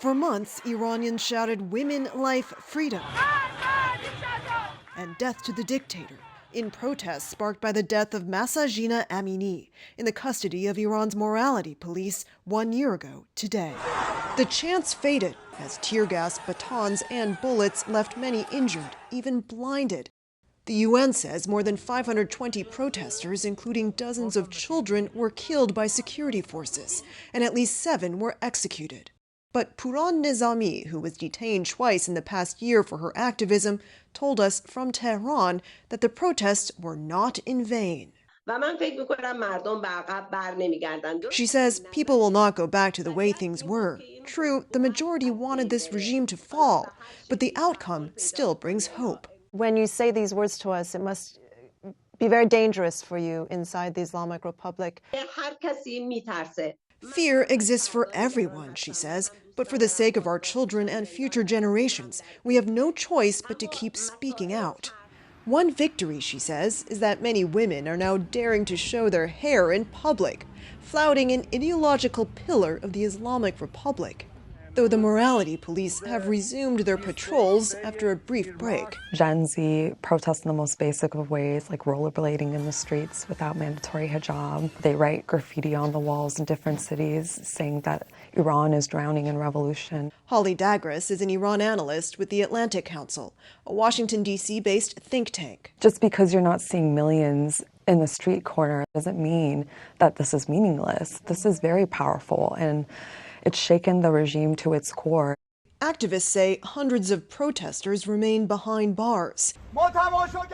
For months, Iranians shouted women, life, freedom, and death to the dictator in protests sparked by the death of Mahsa Amini in the custody of Iran's morality police 1 year ago today. The chants faded as tear gas, batons, and bullets left many injured, even blinded. The UN says more than 520 protesters, including dozens of children, were killed by security forces, and at least 7 were executed. But Puran Nizami, who was detained twice in the past year for her activism, told us from Tehran that the protests were not in vain. She says people will not go back to the way things were. True, the majority wanted this regime to fall, but the outcome still brings hope. When you say these words to us, it must be very dangerous for you inside the Islamic Republic. Fear exists for everyone, she says, but for the sake of our children and future generations, we have no choice but to keep speaking out. One victory, she says, is that many women are now daring to show their hair in public, flouting an ideological pillar of the Islamic Republic. Though the morality police have resumed their patrols after a brief break. Gen Z protests in the most basic of ways, like rollerblading in the streets without mandatory hijab. They write graffiti on the walls in different cities saying that Iran is drowning in revolution. Holly Dagras is an Iran analyst with the Atlantic Council, a Washington, D.C.-based think tank. Just because you're not seeing millions in the street corner doesn't mean that this is meaningless. This is very powerful, and it's shaken the regime to its core. Activists say hundreds of protesters remain behind bars,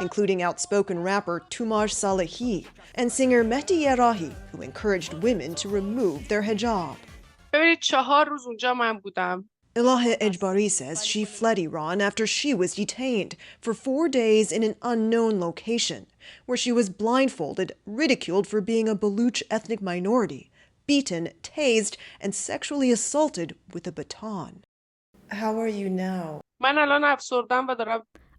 including outspoken rapper Tumaj Salehi and singer Mehdi Yarahi, who encouraged women to remove their hijab. Ilahe Ejbari says she fled Iran after she was detained for 4 days in an unknown location, where she was blindfolded, ridiculed for being a Baluch ethnic minority, beaten, tased, and sexually assaulted with a baton. How are you now?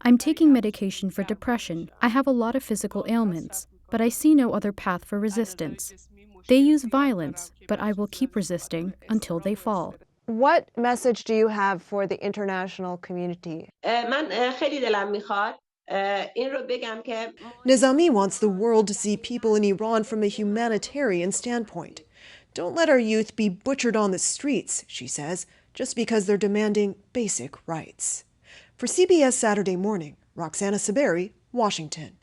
I'm taking medication for depression. I have a lot of physical ailments, but I see no other path for resistance. They use violence, but I will keep resisting until they fall. What message do you have for the international community? Nizami wants the world to see people in Iran from a humanitarian standpoint. Don't let our youth be butchered on the streets, she says, just because they're demanding basic rights. For CBS Saturday Morning, Roxana Saberi, Washington.